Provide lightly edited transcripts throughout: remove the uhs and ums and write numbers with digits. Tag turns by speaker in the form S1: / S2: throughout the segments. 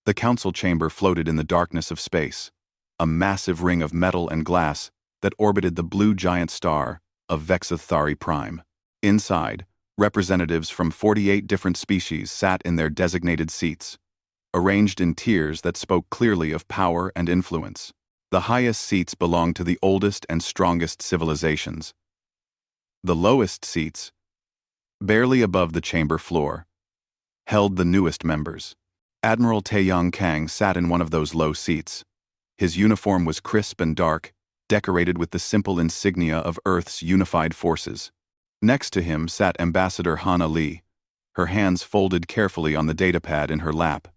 S1: The council chamber floated in the darkness of space, a massive ring of metal and glass that orbited the blue giant star of Vexathari Prime. Inside, representatives from 48 different species sat in their designated seats, arranged in tiers that spoke clearly of power and influence. The highest seats belonged to the oldest and strongest civilizations. The lowest seats, barely above the chamber floor, held the newest members. Admiral Taeyang Kang sat in one of those low seats. His uniform was crisp and dark, decorated with the simple insignia of Earth's unified forces. Next to him sat Ambassador Hana Lee, her hands folded carefully on the datapad in her lap.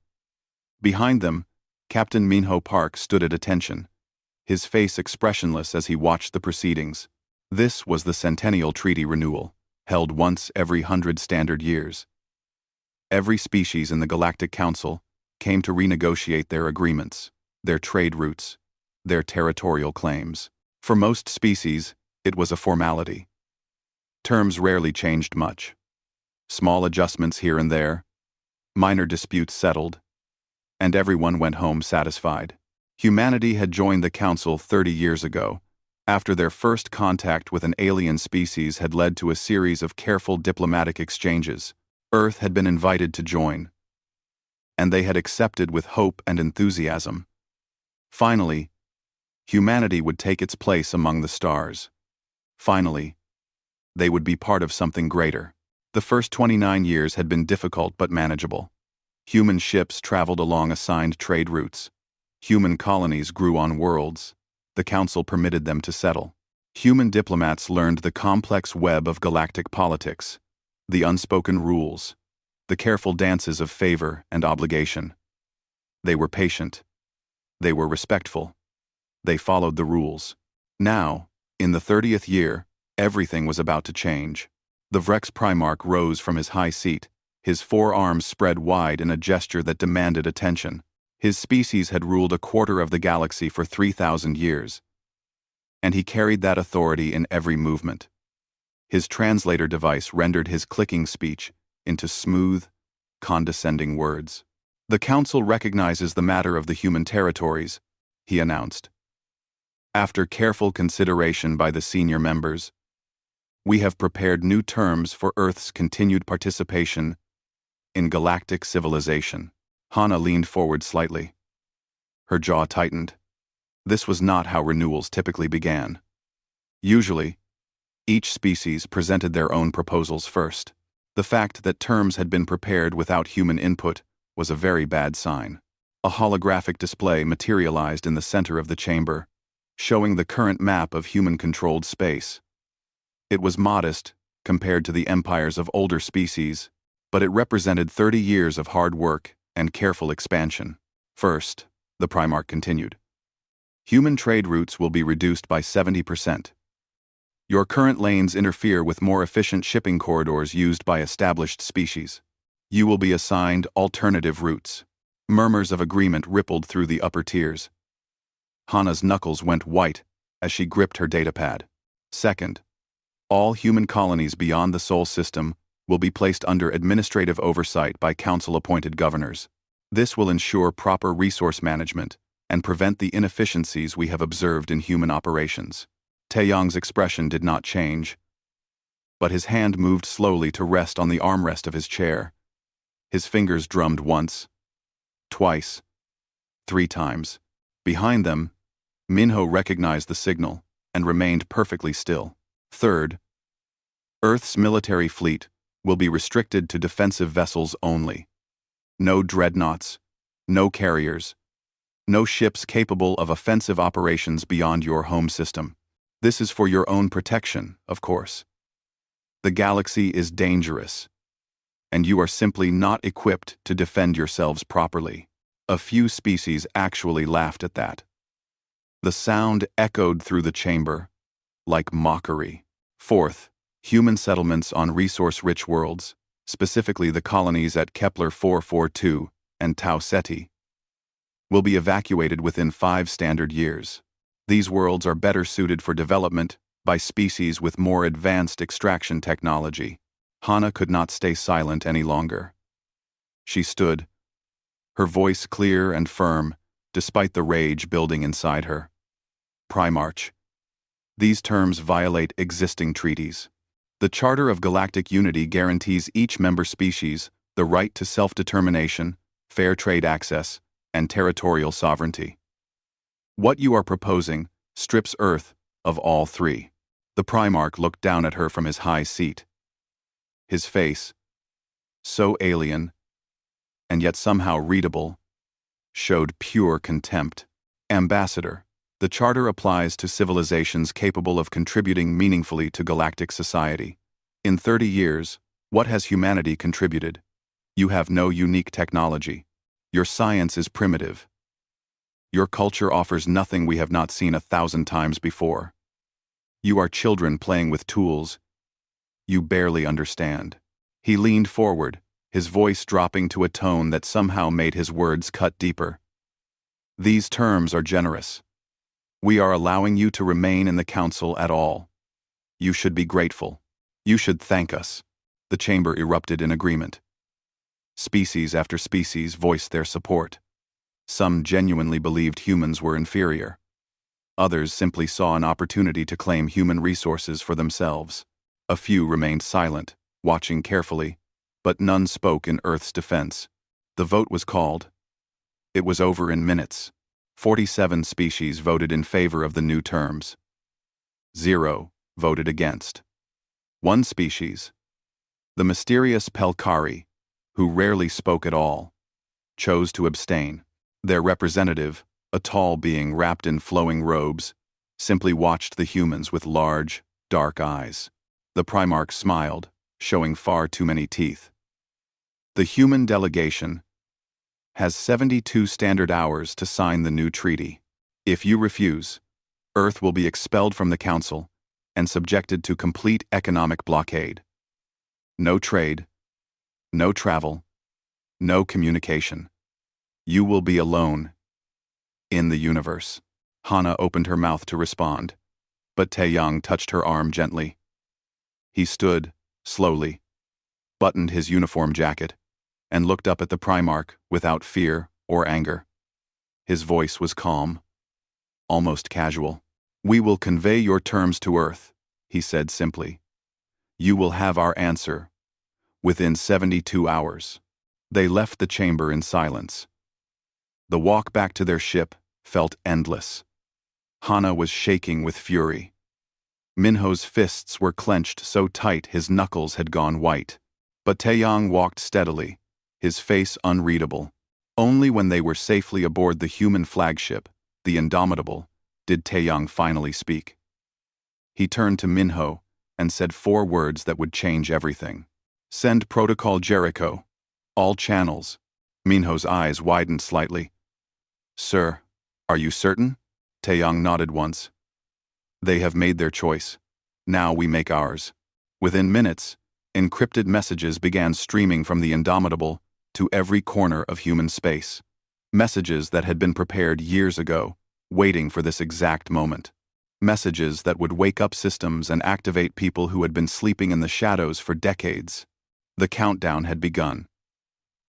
S1: Behind them, Captain Minho Park stood at attention, his face expressionless as he watched the proceedings. This was the Centennial Treaty Renewal, held once every 100 standard years. Every species in the Galactic Council came to renegotiate their agreements, their trade routes, their territorial claims. For most species, it was a formality. Terms rarely changed much. Small adjustments here and there, minor disputes settled, and everyone went home satisfied. Humanity had joined the Council 30 years ago, after their first contact with an alien species had led to a series of careful diplomatic exchanges. Earth had been invited to join, and they had accepted with hope and enthusiasm. Finally, humanity would take its place among the stars. Finally, they would be part of something greater. The first 29 years had been difficult but manageable. Human ships traveled along assigned trade routes. Human colonies grew on worlds. The Council permitted them to settle. Human diplomats learned the complex web of galactic politics, the unspoken rules, the careful dances of favor and obligation. They were patient. They were respectful. They followed the rules. Now, in the 30th year, everything was about to change. The Vrex Primarch rose from his high seat, his forearms spread wide in a gesture that demanded attention. His species had ruled a quarter of the galaxy for 3,000 years, and he carried that authority in every movement. His translator device rendered his clicking speech into smooth, condescending words. "The Council recognizes the matter of the human territories," he announced. "After careful consideration by the senior members, we have prepared new terms for Earth's continued participation in galactic civilization." Hana leaned forward slightly. Her jaw tightened. This was not how renewals typically began. Usually, each species presented their own proposals first. The fact that terms had been prepared without human input was a very bad sign. A holographic display materialized in the center of the chamber, showing the current map of human-controlled space. It was modest compared to the empires of older species, but it represented 30 years of hard work and careful expansion. First, the Primarch continued, human trade routes will be reduced by 70%. Your current lanes interfere with more efficient shipping corridors used by established species. You will be assigned alternative routes. Murmurs of agreement rippled through the upper tiers. Hana's knuckles went white as she gripped her datapad. Second, all human colonies beyond the Sol system will be placed under administrative oversight by council-appointed governors. This will ensure proper resource management and prevent the inefficiencies we have observed in human operations. Taeyang's expression did not change, but his hand moved slowly to rest on the armrest of his chair. His fingers drummed once, twice, 3 times. Behind them, Minho recognized the signal and remained perfectly still. Third, Earth's military fleet will be restricted to defensive vessels only. No dreadnoughts, no carriers, no ships capable of offensive operations beyond your home system. This is for your own protection, of course. The galaxy is dangerous, and you are simply not equipped to defend yourselves properly. A few species actually laughed at that. The sound echoed through the chamber, like mockery. Fourth, human settlements on resource-rich worlds, specifically the colonies at Kepler 442 and Tau Ceti, will be evacuated within 5 standard years. These worlds are better suited for development by species with more advanced extraction technology. Hana could not stay silent any longer. She stood, her voice clear and firm, despite the rage building inside her. Primarch. These terms violate existing treaties. The Charter of Galactic Unity guarantees each member species the right to self-determination, fair trade access, and territorial sovereignty. What you are proposing strips Earth of all three. The Primarch looked down at her from his high seat. His face, so alien, and yet somehow readable, showed pure contempt. Ambassador, the Charter applies to civilizations capable of contributing meaningfully to galactic society. In 30 years, what has humanity contributed? You have no unique technology. Your science is primitive. Your culture offers nothing we have not seen 1,000 times before. You are children playing with tools you barely understand. He leaned forward, his voice dropping to a tone that somehow made his words cut deeper. These terms are generous. We are allowing you to remain in the council at all. You should be grateful. You should thank us. The chamber erupted in agreement. Species after species voiced their support. Some genuinely believed humans were inferior. Others simply saw an opportunity to claim human resources for themselves. A few remained silent, watching carefully, but none spoke in Earth's defense. The vote was called. It was over in minutes. 47 species voted in favor of the new terms. 0 voted against. One species, the mysterious Pelkari, who rarely spoke at all, chose to abstain. Their representative, a tall being wrapped in flowing robes, simply watched the humans with large, dark eyes. The Primarch smiled, showing far too many teeth. The human delegation has 72 standard hours to sign the new treaty. If you refuse, Earth will be expelled from the Council and subjected to complete economic blockade. No trade, no travel, no communication. You will be alone in the universe. Hana opened her mouth to respond, but Taeyang touched her arm gently. He stood, slowly, buttoned his uniform jacket, and looked up at the Primarch without fear or anger. His voice was calm, almost casual. We will convey your terms to Earth, he said simply. You will have our answer within 72 hours. They left the chamber in silence. The walk back to their ship felt endless. Hana was shaking with fury. Minho's fists were clenched so tight his knuckles had gone white. But Taeyang walked steadily, his face unreadable. Only when they were safely aboard the human flagship, the Indomitable, did Taeyang finally speak. He turned to Minho and said 4 words that would change everything. Send Protocol Jericho. All channels. Minho's eyes widened slightly. Sir, are you certain? Taeyang nodded once. They have made their choice. Now we make ours. Within minutes, encrypted messages began streaming from the Indomitable to every corner of human space. Messages that had been prepared years ago, waiting for this exact moment. Messages that would wake up systems and activate people who had been sleeping in the shadows for decades. The countdown had begun.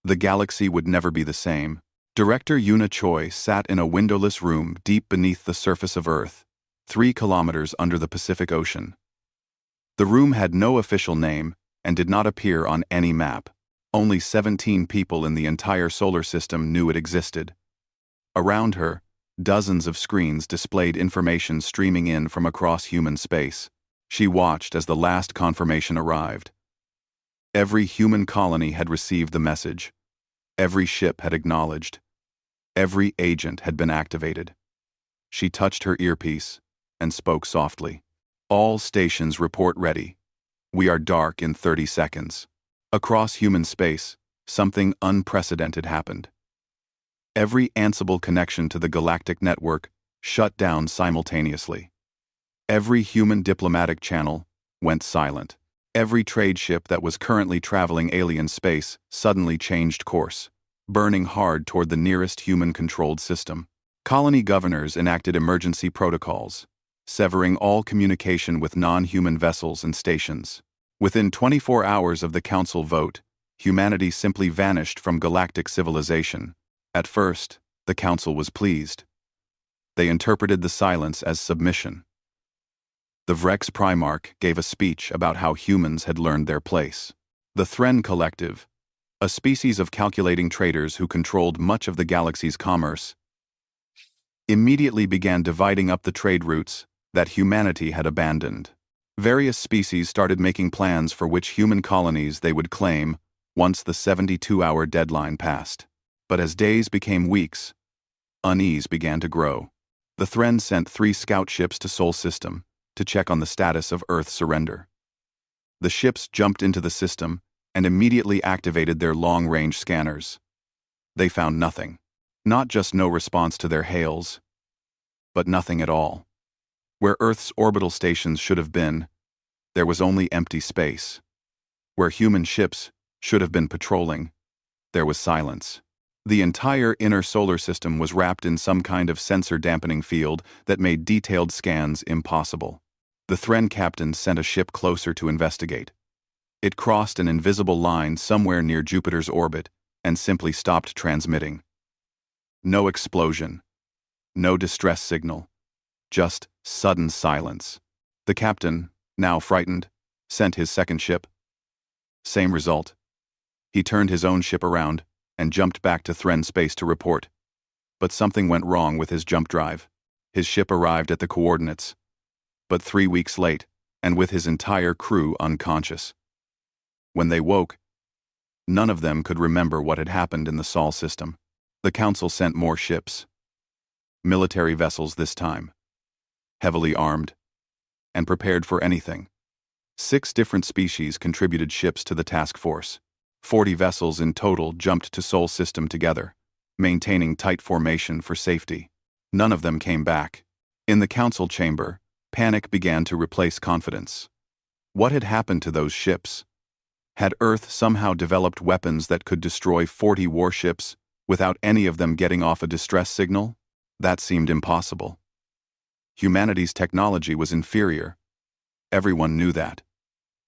S1: The galaxy would never be the same. Director Yuna Choi sat in a windowless room deep beneath the surface of Earth, 3 kilometers under the Pacific Ocean. The room had no official name and did not appear on any map. Only 17 people in the entire solar system knew it existed. Around her, dozens of screens displayed information streaming in from across human space. She watched as the last confirmation arrived. Every human colony had received the message. Every ship had acknowledged. Every agent had been activated. She touched her earpiece and spoke softly. All stations report ready. We are dark in 30 seconds. Across human space, something unprecedented happened. Every Ansible connection to the galactic network shut down simultaneously. Every human diplomatic channel went silent. Every trade ship that was currently traveling alien space suddenly changed course, burning hard toward the nearest human-controlled system. Colony governors enacted emergency protocols, severing all communication with non-human vessels and stations. Within 24 hours of the Council vote, humanity simply vanished from galactic civilization, At first, the council was pleased. They interpreted the silence as submission. The Vrex Primarch gave a speech about how humans had learned their place. The Thren Collective, a species of calculating traders who controlled much of the galaxy's commerce, immediately began dividing up the trade routes that humanity had abandoned. Various species started making plans for which human colonies they would claim once the 72-hour deadline passed. But as days became weeks, unease began to grow. The Thren sent 3 scout ships to Sol System to check on the status of Earth's surrender. The ships jumped into the system and immediately activated their long-range scanners. They found nothing. Not just no response to their hails, but nothing at all. Where Earth's orbital stations should have been, there was only empty space. Where human ships should have been patrolling, there was silence. The entire inner solar system was wrapped in some kind of sensor-dampening field that made detailed scans impossible. The Thren captain sent a ship closer to investigate. It crossed an invisible line somewhere near Jupiter's orbit and simply stopped transmitting. No explosion. No distress signal. Just sudden silence. The captain, now frightened, sent his second ship. Same result. He turned his own ship around and jumped back to Thren space to report. But something went wrong with his jump drive. His ship arrived at the coordinates, but 3 weeks late, and with his entire crew unconscious. When they woke, none of them could remember what had happened in the Sol system. The council sent more ships. Military vessels this time. Heavily armed, and prepared for anything. 6 different species contributed ships to the task force. 40 vessels in total jumped to Sol System together, maintaining tight formation for safety. None of them came back. In the council chamber, panic began to replace confidence. What had happened to those ships? Had Earth somehow developed weapons that could destroy 40 warships without any of them getting off a distress signal? That seemed impossible. Humanity's technology was inferior. Everyone knew that.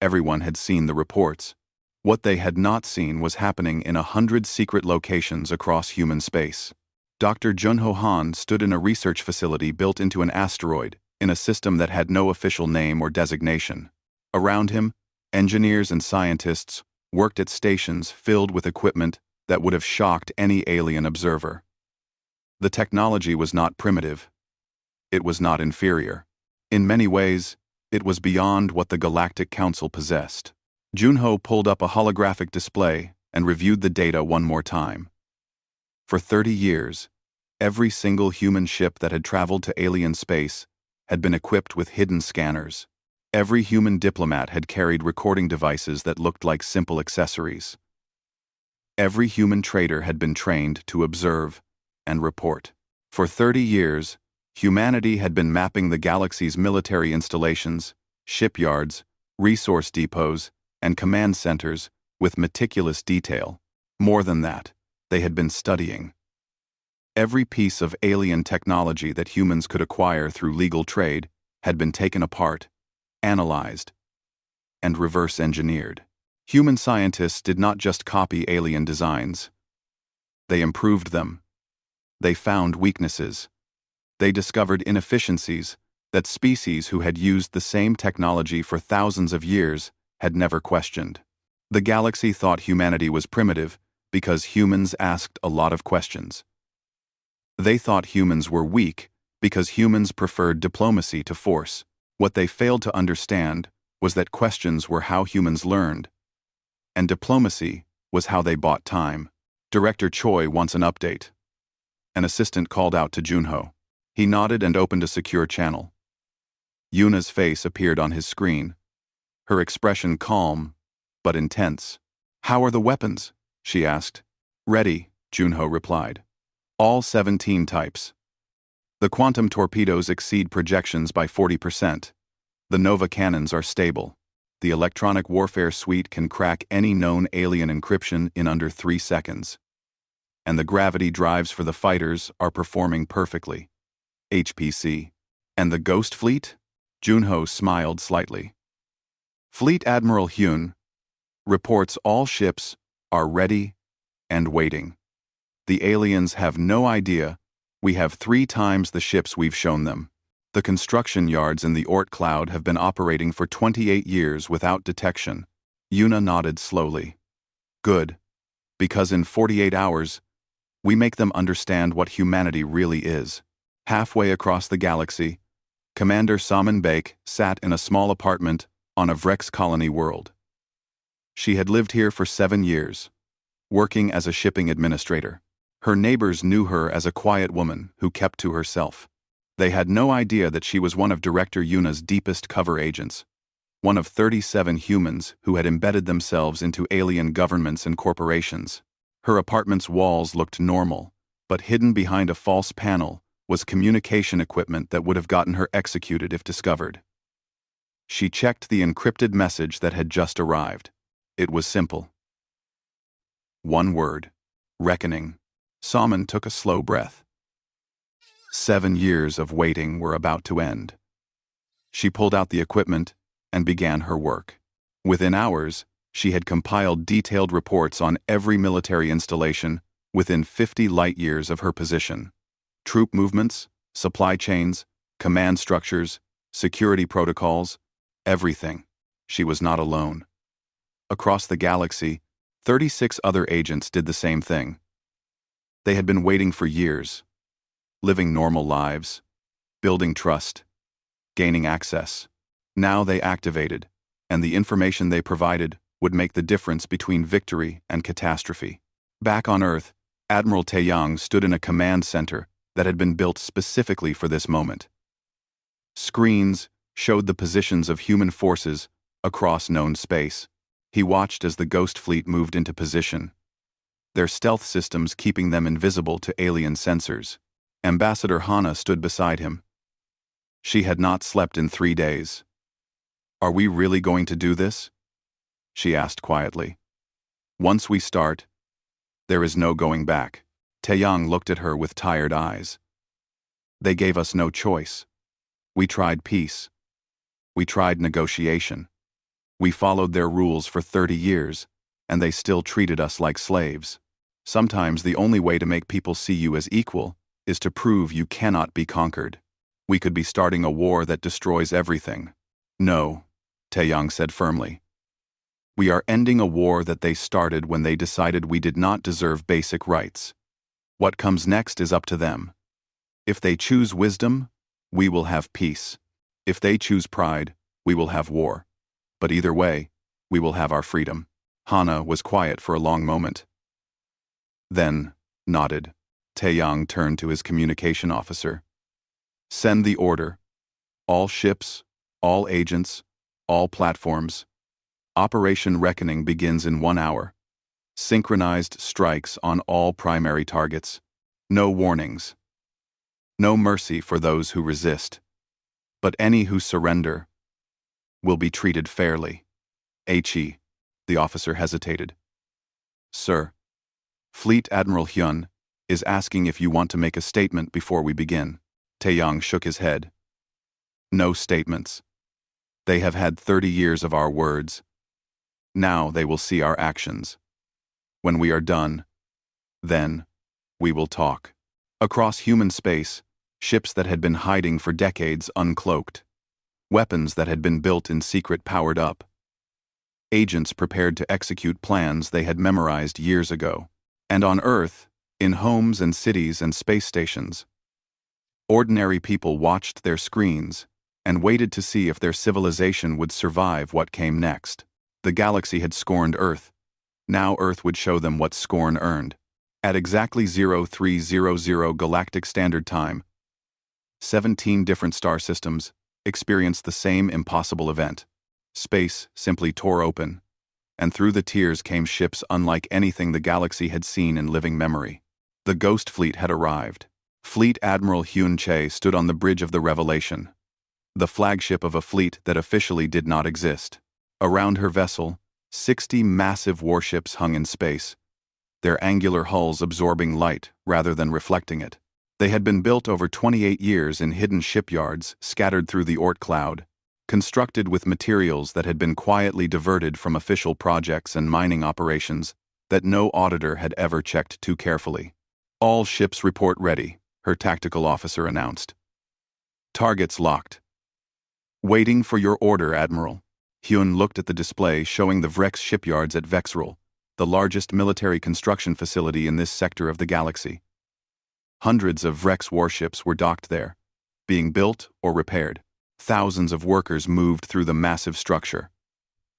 S1: Everyone had seen the reports. What they had not seen was happening in 100 secret locations across human space. Dr. Junho Han stood in a research facility built into an asteroid in a system that had no official name or designation. Around him, engineers and scientists worked at stations filled with equipment that would have shocked any alien observer. The technology was not primitive. It was not inferior. In many ways, it was beyond what the Galactic Council possessed. Junho pulled up a holographic display and reviewed the data one more time. For 30 years, every single human ship that had traveled to alien space had been equipped with hidden scanners. Every human diplomat had carried recording devices that looked like simple accessories. Every human trader had been trained to observe and report. For 30 years, humanity had been mapping the galaxy's military installations, shipyards, resource depots, and command centers with meticulous detail. More than that, they had been studying. Every piece of alien technology that humans could acquire through legal trade had been taken apart, analyzed, and reverse-engineered. Human scientists did not just copy alien designs. They improved them. They found weaknesses. They discovered inefficiencies that species who had used the same technology for thousands of years had never questioned. The galaxy thought humanity was primitive because humans asked a lot of questions. They thought humans were weak because humans preferred diplomacy to force. What they failed to understand was that questions were how humans learned, and diplomacy was how they bought time. Director Choi wants an update. An assistant called out to Junho. He nodded and opened a secure channel. Yuna's face appeared on his screen, her expression calm but intense. "How are the weapons?" she asked. "Ready," Junho replied. "All 17 types. The quantum torpedoes exceed projections by 40%. The Nova cannons are stable. The electronic warfare suite can crack any known alien encryption in under 3 seconds. And the gravity drives for the fighters are performing perfectly. HPC. And the Ghost Fleet?" Junho smiled slightly. "Fleet Admiral Hyun reports all ships are ready and waiting. The aliens have no idea. We have 3 times the ships we've shown them. The construction yards in the Oort cloud have been operating for 28 years without detection. Yuna nodded slowly. Good. Because in 48 hours, we make them understand what humanity really is. Halfway across the galaxy, Commander Saman Bake sat in a small apartment on a Vrex colony world. She had lived here for 7 years, working as a shipping administrator. Her neighbors knew her as a quiet woman who kept to herself. They had no idea that she was one of Director Yuna's deepest cover agents, one of 37 humans who had embedded themselves into alien governments and corporations. Her apartment's walls looked normal, but hidden behind a false panel was communication equipment that would have gotten her executed if discovered. She checked the encrypted message that had just arrived. It was simple. One word. Reckoning. Saman took a slow breath. 7 years of waiting were about to end. She pulled out the equipment and began her work. Within hours, she had compiled detailed reports on every military installation within 50 light-years of her position. Troop movements, supply chains, command structures, security protocols, everything. She was not alone. Across the galaxy, 36 other agents did the same thing. They had been waiting for years, living normal lives, building trust, gaining access. Now they activated, and the information they provided would make the difference between victory and catastrophe. Back on Earth, Admiral Taeyang stood in a command center that had been built specifically for this moment. Screens showed the positions of human forces across known space. He watched as the Ghost Fleet moved into position, their stealth systems keeping them invisible to alien sensors. Ambassador Hana stood beside him. She had not slept in 3 days. "Are we really going to do this?" she asked quietly. "Once we start, there is no going back." Taeyang looked at her with tired eyes. "They gave us no choice. We tried peace. We tried negotiation. We followed their rules for 30 years, and they still treated us like slaves. Sometimes the only way to make people see you as equal is to prove you cannot be conquered. We could be starting a war that destroys everything." "No," Taeyang said firmly. "We are ending a war that they started when they decided we did not deserve basic rights. What comes next is up to them. If they choose wisdom, we will have peace. If they choose pride, we will have war. But either way, we will have our freedom." Hana was quiet for a long moment. Then, nodded. Taeyang turned to his communication officer. "Send the order. All ships, all agents, all platforms. Operation Reckoning begins in 1 hour. Synchronized strikes on all primary targets. No warnings. No mercy for those who resist. But any who surrender will be treated fairly." "HE," the officer hesitated. "Sir, Fleet Admiral Hyun is asking if you want to make a statement before we begin." Taeyang shook his head. "No statements. They have had 30 years of our words. Now they will see our actions. When we are done, then we will talk." Across human space, ships that had been hiding for decades uncloaked. Weapons that had been built in secret powered up. Agents prepared to execute plans they had memorized years ago. And on Earth, in homes and cities and space stations, ordinary people watched their screens and waited to see if their civilization would survive what came next. The galaxy had scorned Earth. Now Earth would show them what scorn earned. At exactly 0300 Galactic Standard Time, 17 different star systems experienced the same impossible event. Space simply tore open, and through the tears came ships unlike anything the galaxy had seen in living memory. The Ghost Fleet had arrived. Fleet Admiral Hyun Chae stood on the bridge of the Revelation, the flagship of a fleet that officially did not exist. Around her vessel, 60 massive warships hung in space, their angular hulls absorbing light rather than reflecting it. They had been built over 28 years in hidden shipyards scattered through the Oort cloud, constructed with materials that had been quietly diverted from official projects and mining operations that no auditor had ever checked too carefully. All ships report ready, her tactical officer announced. Targets locked. Waiting for your order, Admiral. Hyun looked at the display showing the Vrex shipyards at Vexrel, the largest military construction facility in this sector of the galaxy. Hundreds of Vrex warships were docked there, being built or repaired. Thousands of workers moved through the massive structure.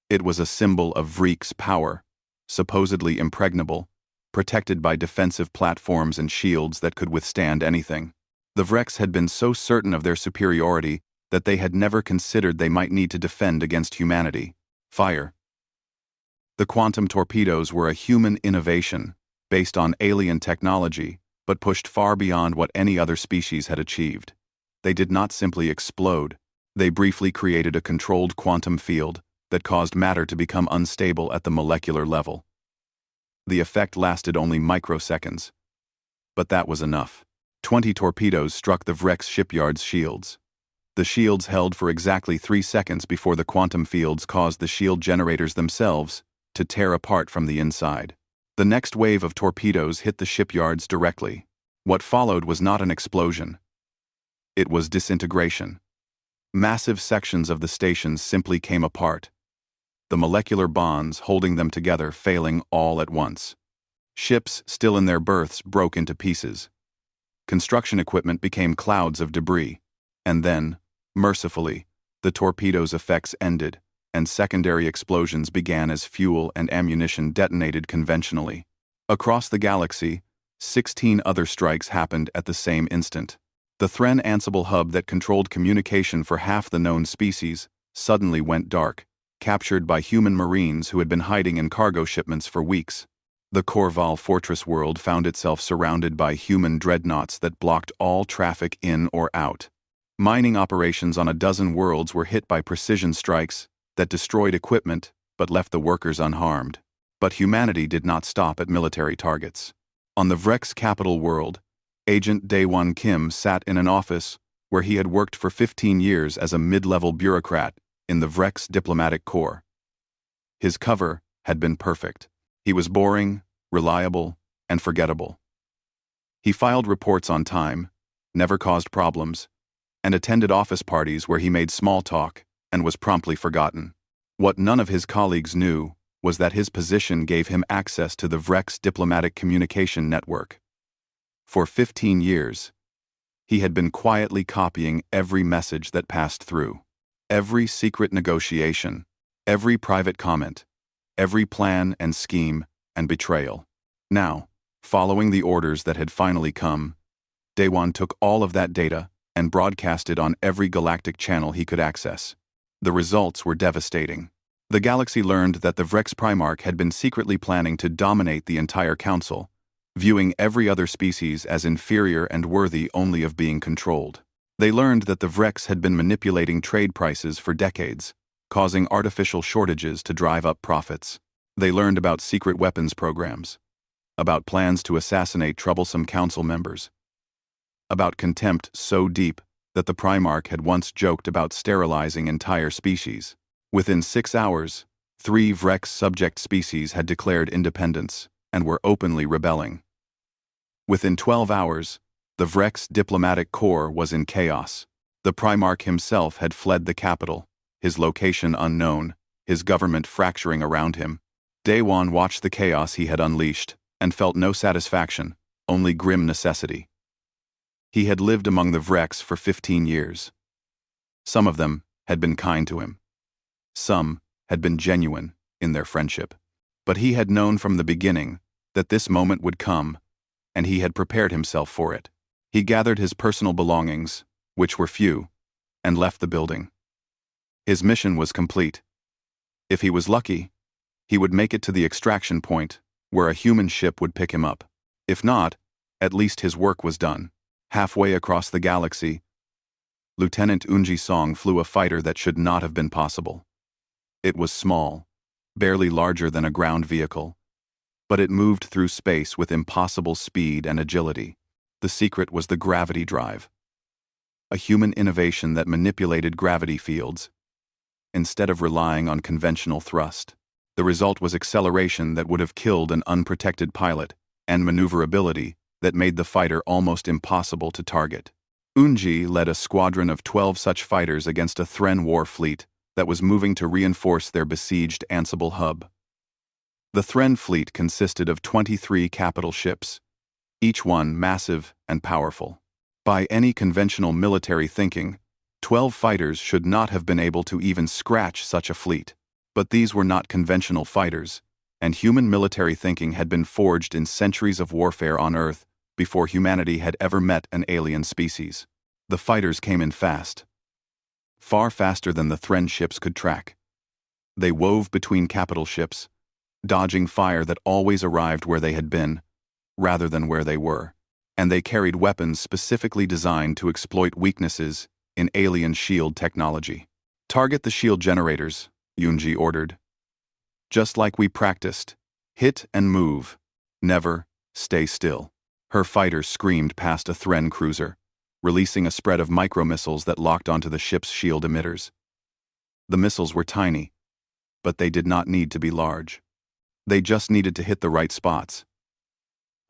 S1: It was a symbol of Vreek's power, supposedly impregnable, protected by defensive platforms and shields that could withstand anything. The Vrex had been so certain of their superiority that they had never considered they might need to defend against humanity. Fire. The quantum torpedoes were a human innovation, based on alien technology, but pushed far beyond what any other species had achieved. They did not simply explode. They briefly created a controlled quantum field that caused matter to become unstable at the molecular level. The effect lasted only microseconds. But that was enough. 20 torpedoes struck the Vrex shipyard's shields. The shields held for exactly 3 seconds before the quantum fields caused the shield generators themselves to tear apart from the inside. The next wave of torpedoes hit the shipyards directly. What followed was not an explosion. It was disintegration. Massive sections of the stations simply came apart, the molecular bonds holding them together failing all at once. Ships still in their berths broke into pieces. Construction equipment became clouds of debris. And then, mercifully, the torpedoes' effects ended, and secondary explosions began as fuel and ammunition detonated conventionally. Across the galaxy, 16 other strikes happened at the same instant. The Thren Ansible hub that controlled communication for half the known species suddenly went dark, captured by human marines who had been hiding in cargo shipments for weeks. The Korval fortress world found itself surrounded by human dreadnoughts that blocked all traffic in or out. Mining operations on a dozen worlds were hit by precision strikes that destroyed equipment but left the workers unharmed. But humanity did not stop at military targets. On the Vrex capital world, Agent Daewon Kim sat in an office where he had worked for 15 years as a mid-level bureaucrat in the Vrex diplomatic corps. His cover had been perfect. He was boring, reliable, and forgettable. He filed reports on time, never caused problems, and attended office parties where he made small talk and was promptly forgotten. What none of his colleagues knew was that his position gave him access to the Vrex diplomatic communication network. For 15 years, he had been quietly copying every message that passed through, every secret negotiation, every private comment, every plan and scheme and betrayal. Now, following the orders that had finally come, Daewon took all of that data and broadcast it on every galactic channel he could access. The results were devastating. The galaxy learned that the Vrex Primarch had been secretly planning to dominate the entire council, viewing every other species as inferior and worthy only of being controlled. They learned that the Vrex had been manipulating trade prices for decades, causing artificial shortages to drive up profits. They learned about secret weapons programs, about plans to assassinate troublesome council members, about contempt so deep that the Primarch had once joked about sterilizing entire species. Within 6 hours, 3 Vrex subject species had declared independence and were openly rebelling. Within 12 hours, the Vrex diplomatic corps was in chaos. The Primarch himself had fled the capital, his location unknown, his government fracturing around him. Daewon watched the chaos he had unleashed and felt no satisfaction, only grim necessity. He had lived among the Vrex for 15 years. Some of them had been kind to him. Some had been genuine in their friendship. But he had known from the beginning that this moment would come, and he had prepared himself for it. He gathered his personal belongings, which were few, and left the building. His mission was complete. If he was lucky, he would make it to the extraction point, where a human ship would pick him up. If not, at least his work was done. Halfway across the galaxy, Lieutenant Unji Song flew a fighter that should not have been possible. It was small, barely larger than a ground vehicle, but it moved through space with impossible speed and agility. The secret was the gravity drive, a human innovation that manipulated gravity fields, instead of relying on conventional thrust. The result was acceleration that would have killed an unprotected pilot, and maneuverability that made the fighter almost impossible to target. Unji led a squadron of 12 such fighters against a Thren war fleet that was moving to reinforce their besieged Ansible hub. The Thren fleet consisted of 23 capital ships, each one massive and powerful. By any conventional military thinking, 12 fighters should not have been able to even scratch such a fleet. But these were not conventional fighters, and human military thinking had been forged in centuries of warfare on Earth before humanity had ever met an alien species. The fighters came in fast, far faster than the Thren ships could track. They wove between capital ships, dodging fire that always arrived where they had been, rather than where they were, and they carried weapons specifically designed to exploit weaknesses in alien shield technology. "Target the shield generators," Yunji ordered. "Just like we practiced. Hit and move. Never stay still." Her fighters screamed past a Thren cruiser, releasing a spread of micromissiles that locked onto the ship's shield emitters. The missiles were tiny, but they did not need to be large. They just needed to hit the right spots.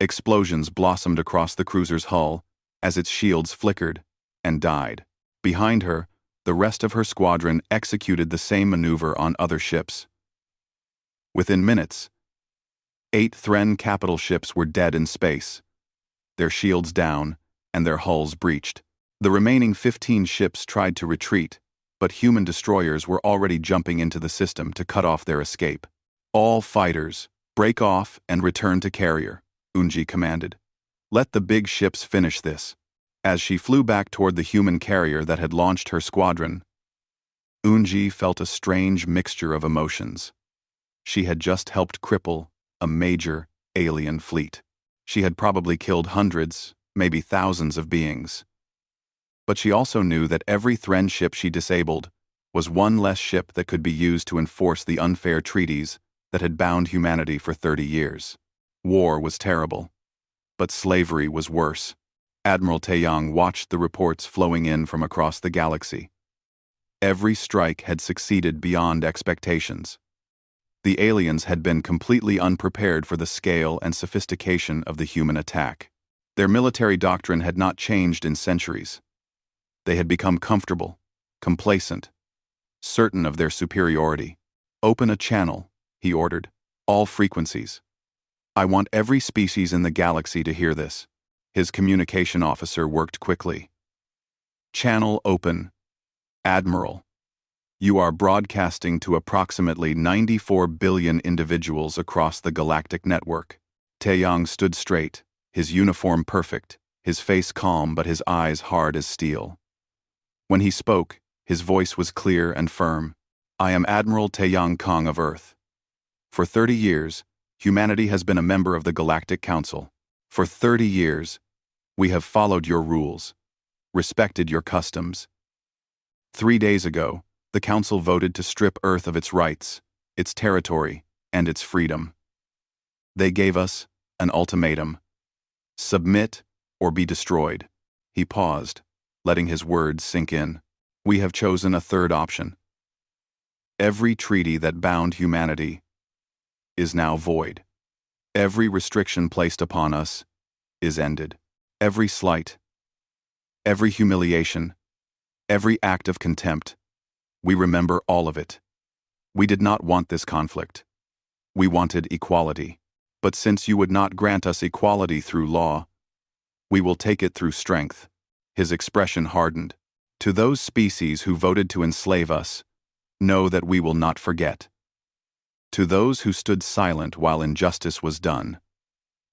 S1: Explosions blossomed across the cruiser's hull as its shields flickered and died. Behind her, the rest of her squadron executed the same maneuver on other ships. Within minutes, 8 Thren capital ships were dead in space, their shields down and their hulls breached. The remaining 15 ships tried to retreat, but human destroyers were already jumping into the system to cut off their escape. "All fighters, break off and return to carrier," Unji commanded. "Let the big ships finish this." As she flew back toward the human carrier that had launched her squadron, Unji felt a strange mixture of emotions. She had just helped cripple a major alien fleet. She had probably killed hundreds, maybe thousands of beings. But she also knew that every Thren ship she disabled was one less ship that could be used to enforce the unfair treaties that had bound humanity for 30 years. War was terrible, but slavery was worse. Admiral Taeyang watched the reports flowing in from across the galaxy. Every strike had succeeded beyond expectations. The aliens had been completely unprepared for the scale and sophistication of the human attack. Their military doctrine had not changed in centuries. They had become comfortable, complacent, certain of their superiority. "Open a channel," he ordered. "All frequencies. I want every species in the galaxy to hear this." His communication officer worked quickly. "Channel open. Admiral, you are broadcasting to approximately 94 billion individuals across the galactic network." Taeyang stood straight, his uniform perfect, his face calm but his eyes hard as steel. When he spoke, his voice was clear and firm. "I am Admiral Taeyang Kong of Earth. For 30 years, humanity has been a member of the Galactic Council. For 30 years, we have followed your rules, respected your customs. 3 days ago, the Council voted to strip Earth of its rights, its territory, and its freedom. They gave us an ultimatum: submit or be destroyed." He paused, letting his words sink in. "We have chosen a third option. Every treaty that bound humanity is now void. Every restriction placed upon us is ended. Every slight, every humiliation, every act of contempt, we remember all of it. We did not want this conflict. We wanted equality. But since you would not grant us equality through law, we will take it through strength." His expression hardened. "To those species who voted to enslave us, know that we will not forget. To those who stood silent while injustice was done,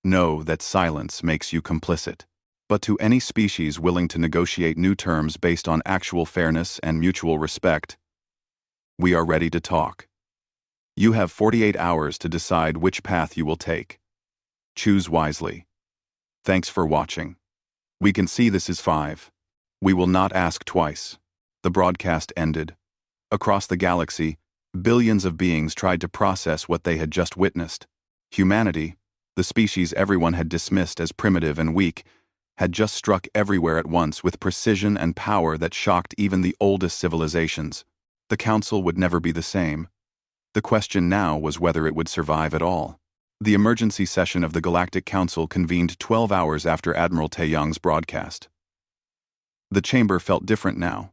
S1: know that silence makes you complicit. But to any species willing to negotiate new terms based on actual fairness and mutual respect, we are ready to talk. You have 48 hours to decide which path you will take. Choose wisely. Thanks for watching. We can see this is 5. We will not ask twice." The broadcast ended. Across the galaxy, billions of beings tried to process what they had just witnessed. Humanity, the species everyone had dismissed as primitive and weak, had just struck everywhere at once with precision and power that shocked even the oldest civilizations. The Council would never be the same. The question now was whether it would survive at all. The emergency session of the Galactic Council convened 12 hours after Admiral Taeyong's broadcast. The chamber felt different now.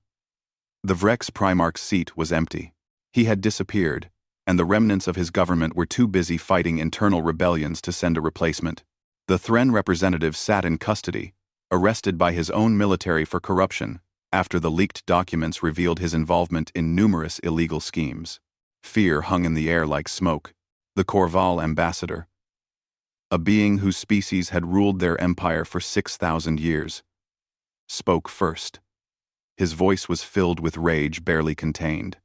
S1: The Vrex Primarch's seat was empty. He had disappeared, and the remnants of his government were too busy fighting internal rebellions to send a replacement. The Thren representative sat in custody, arrested by his own military for corruption, after the leaked documents revealed his involvement in numerous illegal schemes. Fear hung in the air like smoke. The Korval ambassador, a being whose species had ruled their empire for 6,000 years, spoke first. His voice was filled with rage barely contained.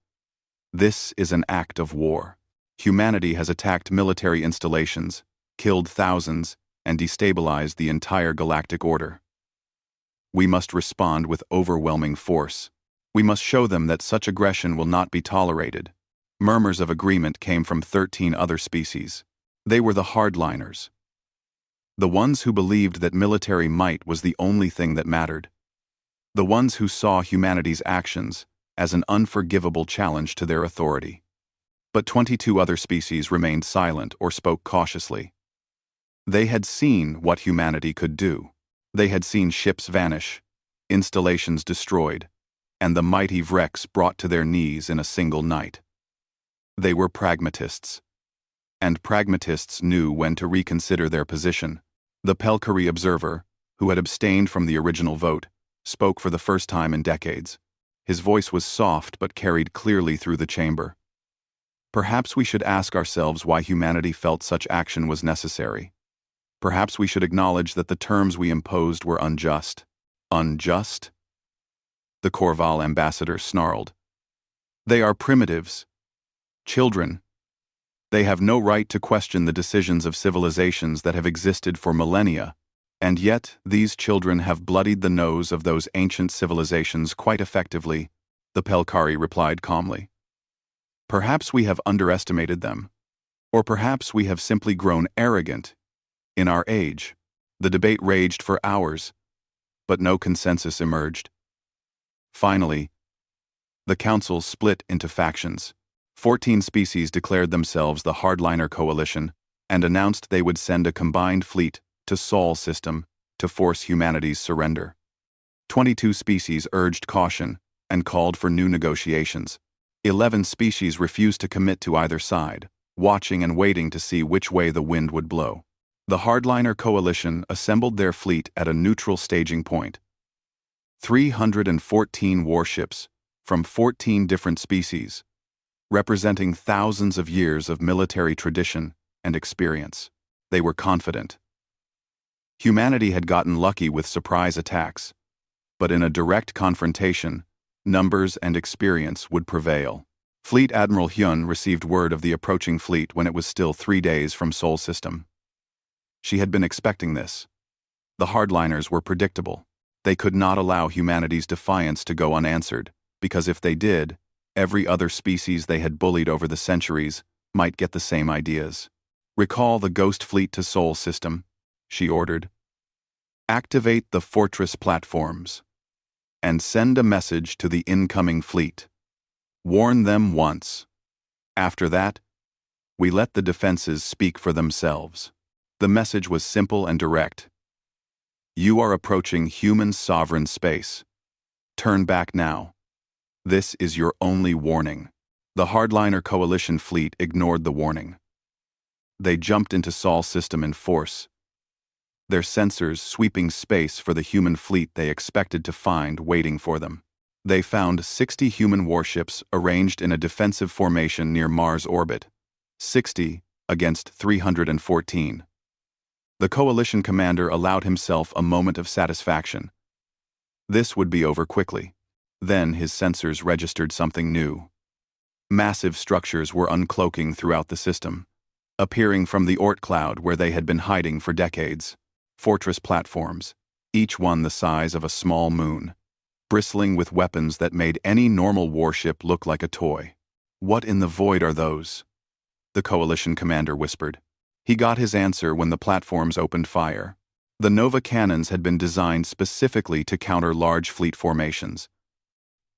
S1: This is an act of war. Humanity has attacked military installations, killed thousands, and destabilized the entire galactic order. We must respond with overwhelming force. We must show them that such aggression will not be tolerated. Murmurs of agreement came from 13 other species. They were the hardliners. The ones who believed that military might was the only thing that mattered. The ones who saw humanity's actions as an unforgivable challenge to their authority. But 22 other species remained silent or spoke cautiously. They had seen what humanity could do. They had seen ships vanish, installations destroyed, and the mighty Vrex brought to their knees in a single night. They were pragmatists. And pragmatists knew when to reconsider their position. The Pelkari observer, who had abstained from the original vote, spoke for the first time in decades. His voice was soft but carried clearly through the chamber. Perhaps we should ask ourselves why humanity felt such action was necessary. Perhaps we should acknowledge that the terms we imposed were unjust. Unjust? The Korval ambassador snarled. They are primitives. Children. They have no right to question the decisions of civilizations that have existed for millennia, and yet these children have bloodied the nose of those ancient civilizations quite effectively, the Pelkari replied calmly. Perhaps we have underestimated them, or perhaps we have simply grown arrogant. In our age, the debate raged for hours, but no consensus emerged. Finally, the council split into factions. 14 species declared themselves the Hardliner Coalition and announced they would send a combined fleet to Sol system to force humanity's surrender. 22 species urged caution and called for new negotiations. 11 species refused to commit to either side, watching and waiting to see which way the wind would blow. The Hardliner Coalition assembled their fleet at a neutral staging point. 314 warships from 14 different species, representing thousands of years of military tradition and experience. They were confident. Humanity had gotten lucky with surprise attacks, but in a direct confrontation, numbers and experience would prevail. Fleet Admiral Hyun received word of the approaching fleet when it was still 3 days from Sol system. She had been expecting this. The hardliners were predictable. They could not allow humanity's defiance to go unanswered, because if they did, every other species they had bullied over the centuries might get the same ideas. Recall the Ghost Fleet to Sol system, she ordered. Activate the fortress platforms, and send a message to the incoming fleet. Warn them once. After that, we let the defenses speak for themselves. The message was simple and direct. You are approaching human sovereign space. Turn back now. This is your only warning. The Hardliner Coalition fleet ignored the warning. They jumped into Sol system in force, their sensors sweeping space for the human fleet they expected to find waiting for them. They found 60 human warships arranged in a defensive formation near Mars orbit, 60 against 314. The coalition commander allowed himself a moment of satisfaction. This would be over quickly. Then his sensors registered something new. Massive structures were uncloaking throughout the system, appearing from the Oort cloud where they had been hiding for decades. Fortress platforms, each one the size of a small moon, bristling with weapons that made any normal warship look like a toy. What in the void are those? The coalition commander whispered. He got his answer when the platforms opened fire. The Nova cannons had been designed specifically to counter large fleet formations.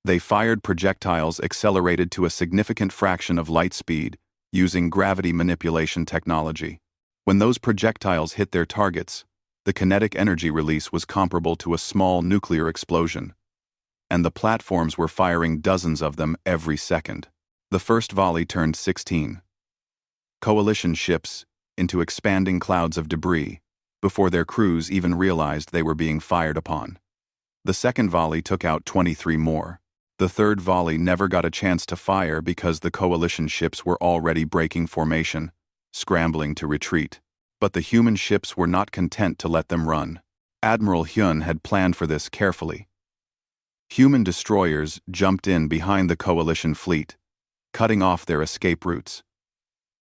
S1: They fired projectiles accelerated to a significant fraction of light speed using gravity manipulation technology. When those projectiles hit their targets, the kinetic energy release was comparable to a small nuclear explosion, and the platforms were firing dozens of them every second. The first volley turned 16 Coalition ships into expanding clouds of debris before their crews even realized they were being fired upon. The second volley took out 23 more. The third volley never got a chance to fire because the coalition ships were already breaking formation, scrambling to retreat. But the human ships were not content to let them run. Admiral Hyun had planned for this carefully. Human destroyers jumped in behind the coalition fleet, cutting off their escape routes.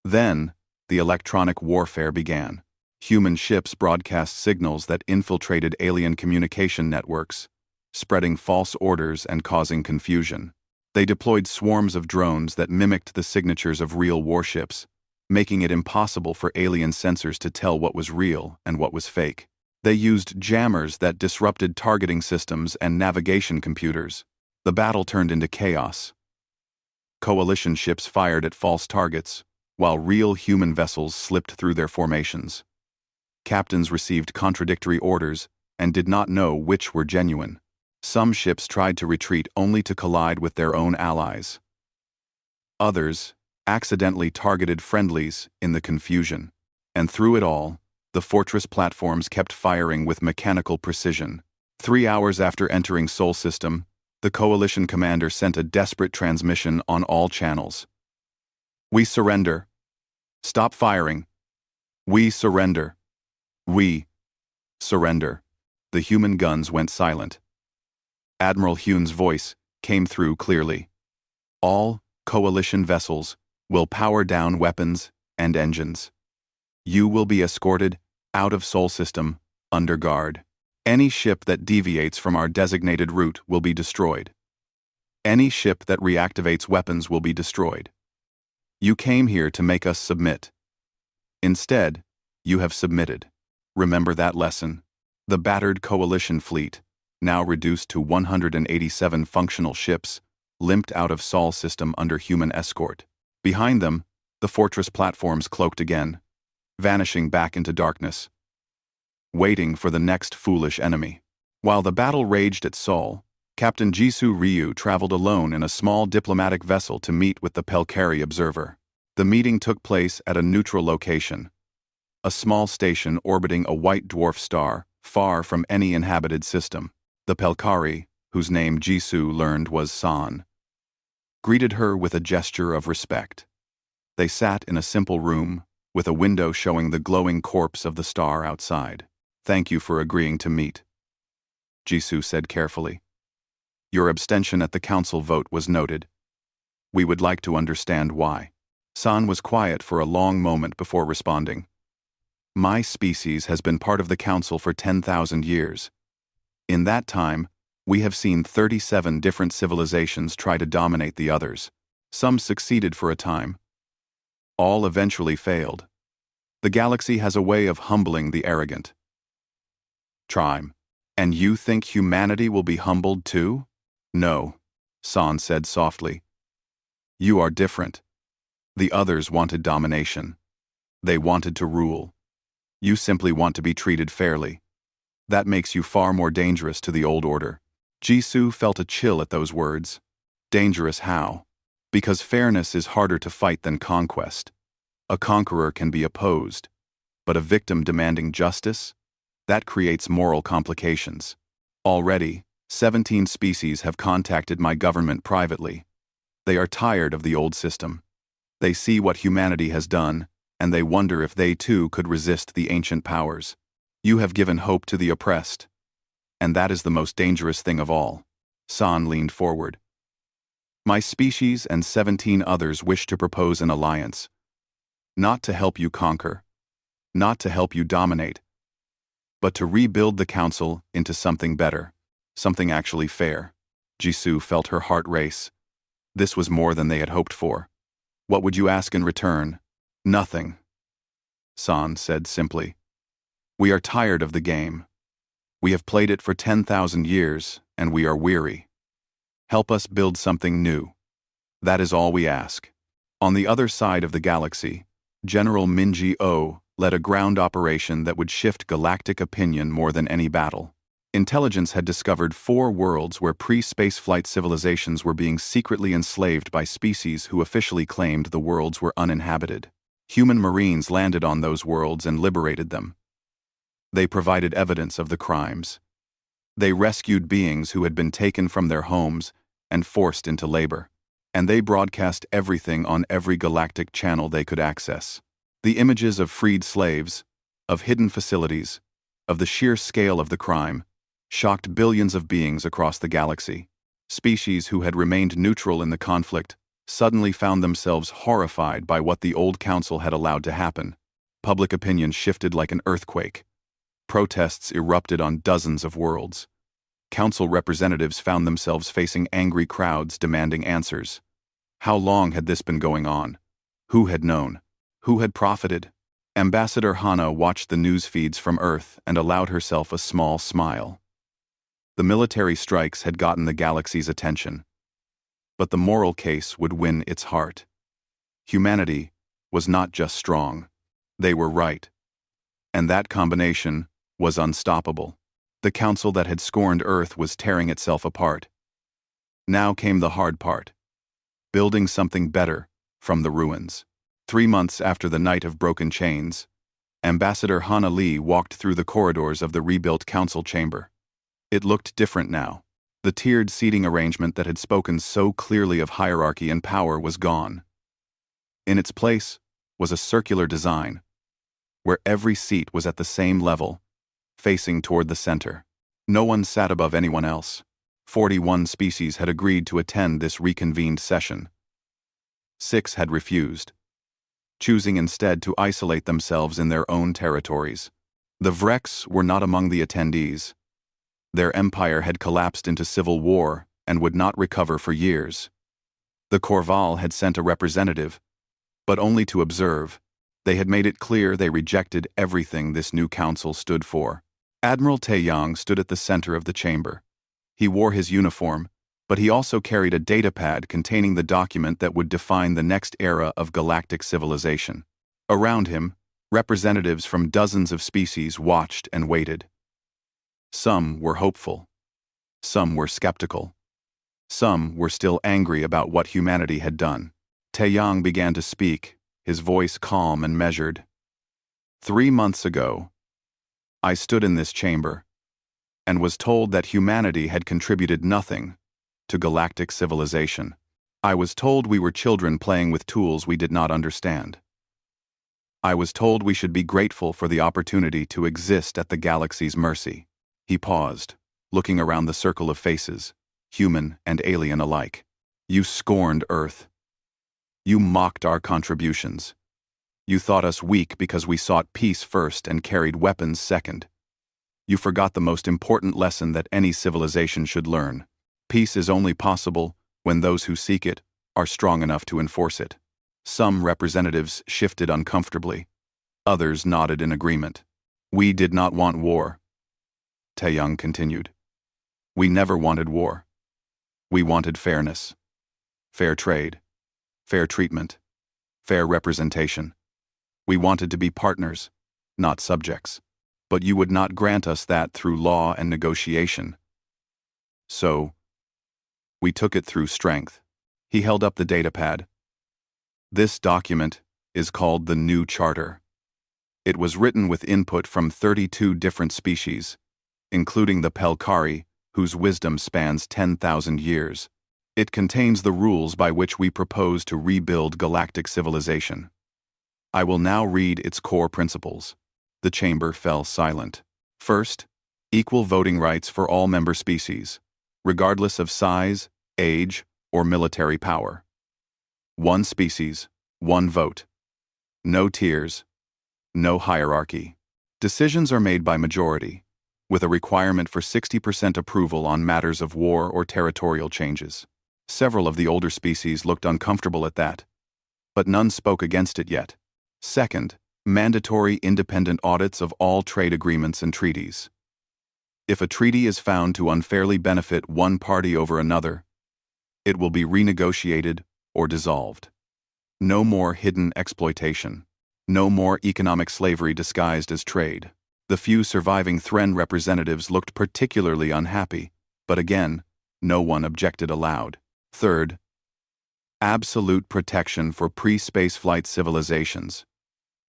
S1: Then, the electronic warfare began. Human ships broadcast signals that infiltrated alien communication networks, spreading false orders and causing confusion. They deployed swarms of drones that mimicked the signatures of real warships, making it impossible for alien sensors to tell what was real and what was fake. They used jammers that disrupted targeting systems and navigation computers. The battle turned into chaos. Coalition ships fired at false targets, while real human vessels slipped through their formations. Captains received contradictory orders and did not know which were genuine. Some ships tried to retreat only to collide with their own allies. Others accidentally targeted friendlies in the confusion. And through it all, the fortress platforms kept firing with mechanical precision. 3 hours after entering Sol System, the coalition commander sent a desperate transmission on all channels. "We surrender. Stop firing. We surrender. We surrender." The human guns went silent. Admiral Hyun's voice came through clearly. "All coalition vessels will power down weapons and engines. You will be escorted out of Sol System under guard. Any ship that deviates from our designated route will be destroyed. Any ship that reactivates weapons will be destroyed. You came here to make us submit. Instead, you have submitted. Remember that lesson." The battered coalition fleet, now reduced to 187 functional ships, limped out of Sol System under human escort. Behind them, the fortress platforms cloaked again, vanishing back into darkness, waiting for the next foolish enemy. While the battle raged at Sol, Captain Jisoo Ryu traveled alone in a small diplomatic vessel to meet with the Pelcari observer. The meeting took place at a neutral location, a small station orbiting a white dwarf star far from any inhabited system. The Pelcari, whose name Jisoo learned was San, greeted her with a gesture of respect. They sat in a simple room, with a window showing the glowing corpse of the star outside. "Thank you for agreeing to meet," Jisoo said carefully. "Your abstention at the council vote was noted. We would like to understand why." San was quiet for a long moment before responding. "My species has been part of the council for 10,000 years. In that time, we have seen 37 different civilizations try to dominate the others. Some succeeded for a time. All eventually failed. The galaxy has a way of humbling the arrogant." "Trime. And you think humanity will be humbled too?" "No," San said softly. "You are different. The others wanted domination. They wanted to rule. You simply want to be treated fairly. That makes you far more dangerous to the old order." Jisoo felt a chill at those words. Dangerous how? Because fairness is harder to fight than conquest. A conqueror can be opposed, but a victim demanding justice? That creates moral complications. Already, 17 species have contacted my government privately. They are tired of the old system. They see what humanity has done, and they wonder if they too could resist the ancient powers. You have given hope to the oppressed. And that is the most dangerous thing of all. San leaned forward. My species and 17 others wish to propose an alliance. Not to help you conquer. Not to help you dominate. But to rebuild the council into something better. Something actually fair. Jisoo felt her heart race. This was more than they had hoped for. What would you ask in return? Nothing. San said simply. We are tired of the game. We have played it for 10,000 years, and we are weary. Help us build something new. That is all we ask. On the other side of the galaxy, General Minji O led a ground operation that would shift galactic opinion more than any battle. Intelligence had discovered 4 worlds where pre-spaceflight civilizations were being secretly enslaved by species who officially claimed the worlds were uninhabited. Human Marines landed on those worlds and liberated them. They provided evidence of the crimes. They rescued beings who had been taken from their homes and forced into labor. And they broadcast everything on every galactic channel they could access. The images of freed slaves, of hidden facilities, of the sheer scale of the crime, shocked billions of beings across the galaxy. Species who had remained neutral in the conflict suddenly found themselves horrified by what the old council had allowed to happen. Public opinion shifted like an earthquake. Protests erupted on dozens of worlds. Council representatives found themselves facing angry crowds demanding answers. How long had this been going on? Who had known? Who had profited? Ambassador Hana watched the news feeds from Earth and allowed herself a small smile. The military strikes had gotten the galaxy's attention. But the moral case would win its heart. Humanity was not just strong. They were right. And that combination was unstoppable. The council that had scorned Earth was tearing itself apart. Now came the hard part. Building something better from the ruins. 3 months after the Night of Broken Chains, Ambassador Hana Lee walked through the corridors of the rebuilt council chamber. It looked different now. The tiered seating arrangement that had spoken so clearly of hierarchy and power was gone. In its place was a circular design, where every seat was at the same level, facing toward the center. No one sat above anyone else. 41 species had agreed to attend this reconvened session. 6 had refused, choosing instead to isolate themselves in their own territories. The Vreks were not among the attendees. Their empire had collapsed into civil war and would not recover for years. The Korval had sent a representative, but only to observe. They had made it clear they rejected everything this new council stood for. Admiral Taeyang stood at the center of the chamber. He wore his uniform, but he also carried a datapad containing the document that would define the next era of galactic civilization. Around him, representatives from dozens of species watched and waited. Some were hopeful. Some were skeptical. Some were still angry about what humanity had done. Taeyang began to speak, his voice calm and measured. 3 months ago, I stood in this chamber and was told that humanity had contributed nothing to galactic civilization. I was told we were children playing with tools we did not understand. I was told we should be grateful for the opportunity to exist at the galaxy's mercy. He paused, looking around the circle of faces, human and alien alike. You scorned Earth. You mocked our contributions. You thought us weak because we sought peace first and carried weapons second. You forgot the most important lesson that any civilization should learn. Peace is only possible when those who seek it are strong enough to enforce it. Some representatives shifted uncomfortably. Others nodded in agreement. We did not want war. Taeyang continued. We never wanted war. We wanted fairness. Fair trade. Fair treatment. Fair representation. We wanted to be partners, not subjects. But you would not grant us that through law and negotiation. So, we took it through strength. He held up the datapad. This document is called the New Charter. It was written with input from 32 different species, including the Pelkari, whose wisdom spans 10,000 years. It contains the rules by which we propose to rebuild galactic civilization. I will now read its core principles. The chamber fell silent. First, equal voting rights for all member species, regardless of size, age, or military power. 1 species, 1 vote. No tiers. No hierarchy. Decisions are made by majority, with a requirement for 60% approval on matters of war or territorial changes. Several of the older species looked uncomfortable at that, but none spoke against it yet. Second, mandatory independent audits of all trade agreements and treaties. If a treaty is found to unfairly benefit one party over another, it will be renegotiated or dissolved. No more hidden exploitation. No more economic slavery disguised as trade. The few surviving Thren representatives looked particularly unhappy, but again, no one objected aloud. Third, absolute protection for pre-spaceflight civilizations.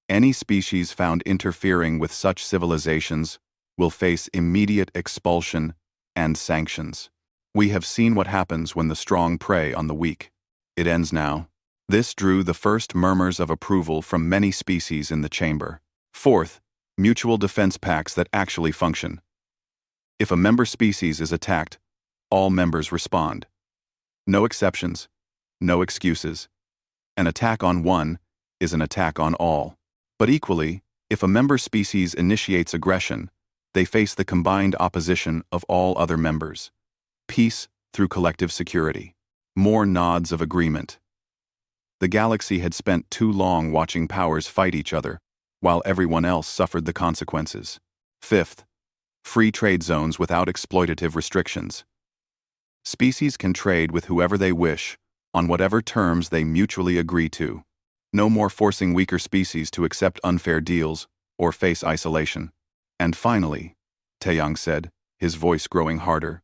S1: Any species found interfering with such civilizations will face immediate expulsion and sanctions. We have seen what happens when the strong prey on the weak. It ends now. This drew the first murmurs of approval from many species in the chamber. Fourth, mutual defense pacts that actually function. If a member species is attacked, all members respond. No exceptions, no excuses. An attack on one is an attack on all. But equally, if a member species initiates aggression, they face the combined opposition of all other members. Peace through collective security. More nods of agreement. The galaxy had spent too long watching powers fight each other, while everyone else suffered the consequences. Fifth, free trade zones without exploitative restrictions. Species can trade with whoever they wish, on whatever terms they mutually agree to. No more forcing weaker species to accept unfair deals or face isolation. And finally, Taeyang said, his voice growing harder,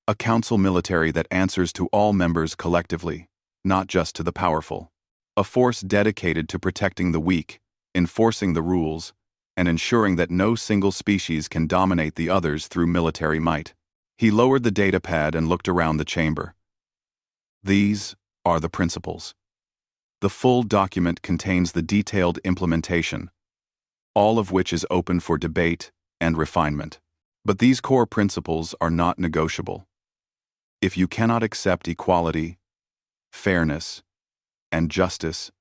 S1: a council military that answers to all members collectively, not just to the powerful. A force dedicated to protecting the weak, enforcing the rules, and ensuring that no single species can dominate the others through military might. He lowered the datapad and looked around the chamber. These are the principles. The full document contains the detailed implementation, all of which is open for debate and refinement. But these core principles are not negotiable. If you cannot accept equality, fairness, and justice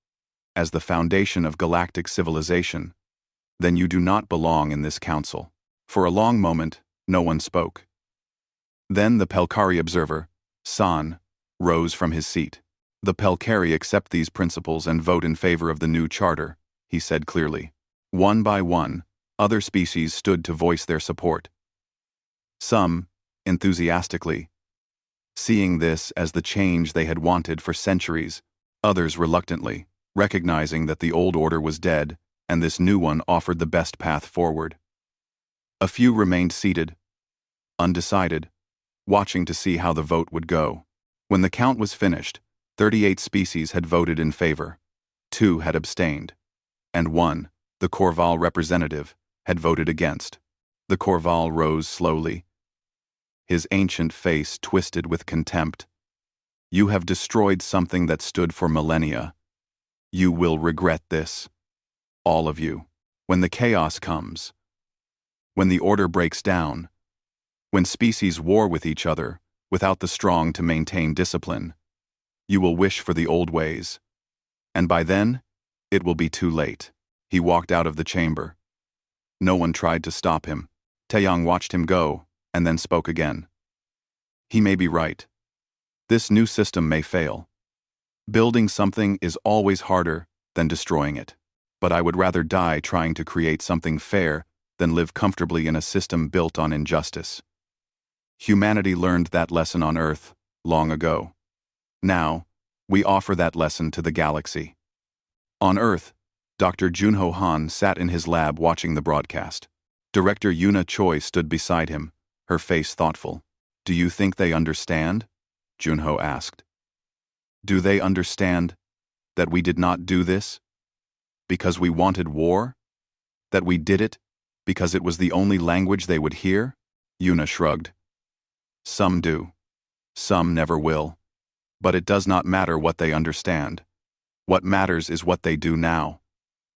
S1: as the foundation of galactic civilization, then you do not belong in this council. For a long moment, no one spoke. Then the Pelkari observer, San, rose from his seat. The Pelkari accept these principles and vote in favor of the new charter, he said clearly. One by one, other species stood to voice their support. Some, enthusiastically, seeing this as the change they had wanted for centuries, others reluctantly, recognizing that the old order was dead and this new one offered the best path forward. A few remained seated, undecided, watching to see how the vote would go. When the count was finished, 38 species had voted in favor, 2 had abstained, and 1, the Korval representative, had voted against. The Korval rose slowly, his ancient face twisted with contempt. You have destroyed something that stood for millennia. You will regret this. All of you. When the chaos comes, when the order breaks down, when species war with each other without the strong to maintain discipline, you will wish for the old ways. And by then, it will be too late. He walked out of the chamber. No one tried to stop him. Taeyang watched him go, and then spoke again. He may be right. This new system may fail. Building something is always harder than destroying it. But I would rather die trying to create something fair than live comfortably in a system built on injustice. Humanity learned that lesson on Earth long ago. Now, we offer that lesson to the galaxy. On Earth, Dr. Junho Han sat in his lab watching the broadcast. Director Yuna Choi stood beside him, her face thoughtful. Do you think they understand? Junho asked. Do they understand that we did not do this because we wanted war? That we did it because it was the only language they would hear? Yuna shrugged. Some do. Some never will. But it does not matter what they understand. What matters is what they do now.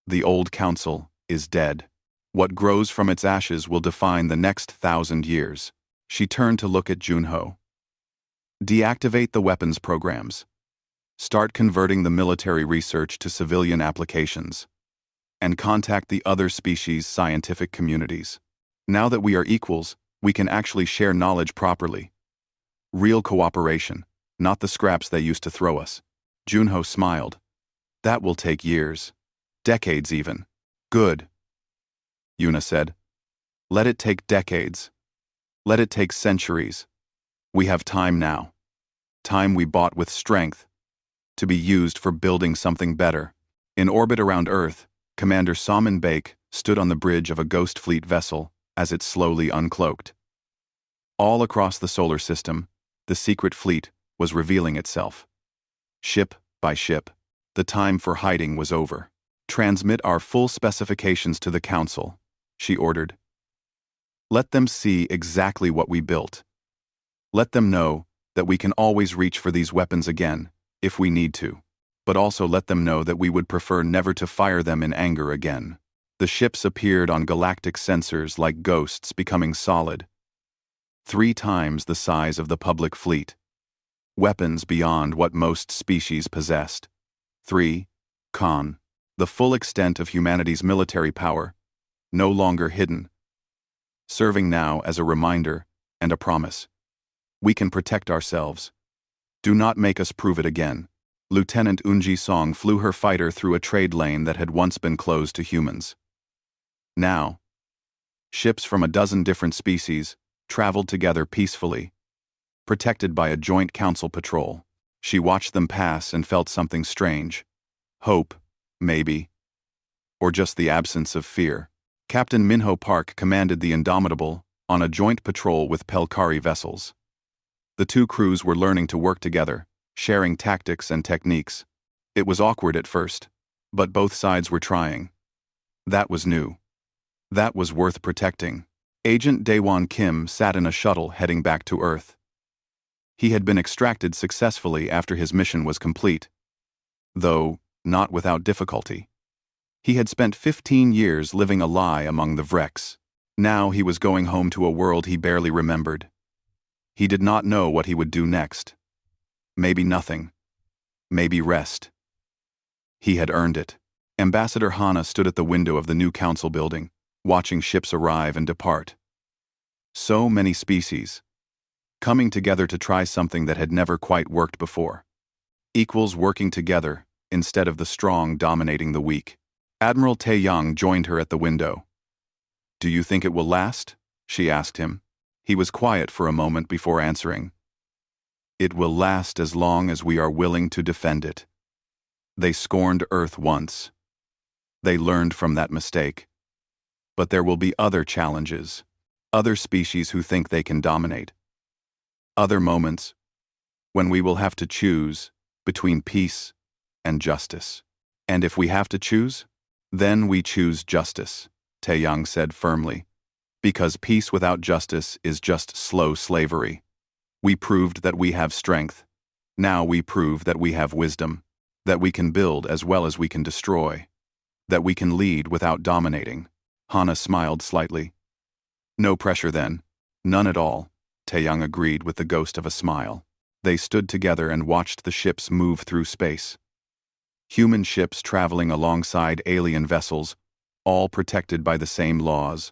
S1: The old council is dead. What grows from its ashes will define the next 1,000 years. She turned to look at Junho. Deactivate the weapons programs. Start converting the military research to civilian applications. And contact the other species' scientific communities. Now that we are equals, we can actually share knowledge properly. Real cooperation, not the scraps they used to throw us. Junho smiled. That will take years. Decades even. Good. Yuna said. Let it take decades. Let it take centuries. We have time now. Time we bought with strength, to be used for building something better. In orbit around Earth, Commander Salmon Bake stood on the bridge of a Ghost Fleet vessel as it slowly uncloaked. All across the solar system, the secret fleet was revealing itself. Ship by ship, the time for hiding was over. "Transmit our full specifications to the Council," she ordered. "Let them see exactly what we built. Let them know that we can always reach for these weapons again, if we need to. But also let them know that we would prefer never to fire them in anger again." The ships appeared on galactic sensors like ghosts becoming solid. 3 times the size of the public fleet. Weapons beyond what most species possessed. 3. Con. The full extent of humanity's military power, no longer hidden. Serving now as a reminder and a promise. We can protect ourselves. Do not make us prove it again. Lieutenant Unji Song flew her fighter through a trade lane that had once been closed to humans. Now, ships from a dozen different species traveled together peacefully, protected by a joint council patrol. She watched them pass and felt something strange. Hope, maybe. Or just the absence of fear. Captain Minho Park commanded the Indomitable on a joint patrol with Pelkari vessels. The 2 crews were learning to work together, sharing tactics and techniques. It was awkward at first, but both sides were trying. That was new. That was worth protecting. Agent Daewon Kim sat in a shuttle heading back to Earth. He had been extracted successfully after his mission was complete, though not without difficulty. He had spent 15 years living a lie among the Vreks. Now he was going home to a world he barely remembered. He did not know what he would do next. Maybe nothing. Maybe rest. He had earned it. Ambassador Hana stood at the window of the new council building, watching ships arrive and depart. So many species, coming together to try something that had never quite worked before. Equals working together instead of the strong dominating the weak. Admiral Taeyang joined her at the window. "Do you think it will last?" she asked him. He was quiet for a moment before answering. "It will last as long as we are willing to defend it. They scorned Earth once. They learned from that mistake. But there will be other challenges, other species who think they can dominate. Other moments when we will have to choose between peace and justice. And if we have to choose, then we choose justice," Taeyang said firmly. "Because peace without justice is just slow slavery. We proved that we have strength. Now we prove that we have wisdom, that we can build as well as we can destroy, that we can lead without dominating." Hana smiled slightly. "No pressure then." "None at all," Taeyang agreed with the ghost of a smile. They stood together and watched the ships move through space. Human ships traveling alongside alien vessels, all protected by the same laws,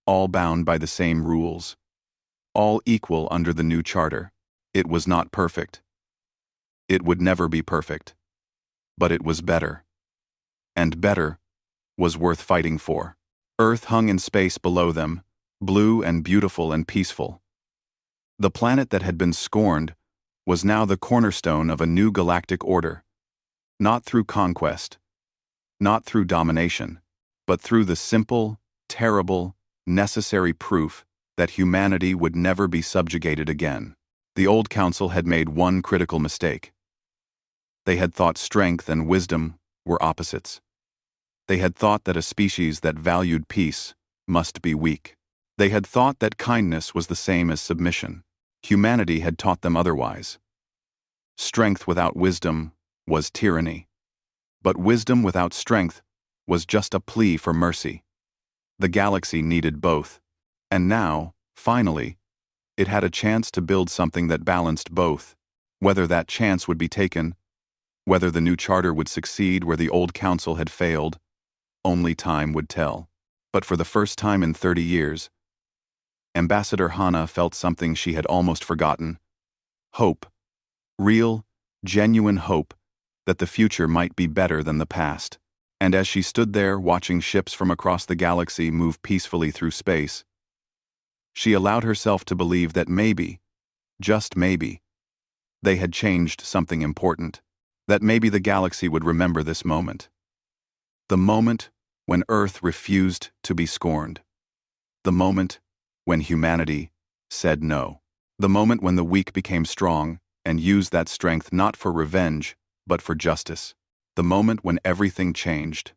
S1: all bound by the same rules, all equal under the new charter. It was not perfect. It would never be perfect. But it was better. And better was worth fighting for. Earth hung in space below them, blue and beautiful and peaceful. The planet that had been scorned was now the cornerstone of a new galactic order. Not through conquest, not through domination, but through the simple, terrible, necessary proof that humanity would never be subjugated again. The old council had made one critical mistake. They had thought strength and wisdom were opposites. They had thought that a species that valued peace must be weak. They had thought that kindness was the same as submission. Humanity had taught them otherwise. Strength without wisdom was tyranny. But wisdom without strength was just a plea for mercy. The galaxy needed both. And now, finally, it had a chance to build something that balanced both. Whether that chance would be taken, whether the new charter would succeed where the old council had failed, only time would tell. But for the first time in 30 years, Ambassador Hana felt something she had almost forgotten. Hope. Real, genuine hope that the future might be better than the past. And as she stood there watching ships from across the galaxy move peacefully through space, she allowed herself to believe that maybe, just maybe, they had changed something important, that maybe the galaxy would remember this moment. The moment when Earth refused to be scorned. The moment when humanity said no. The moment when the weak became strong and used that strength not for revenge, but for justice. The moment when everything changed.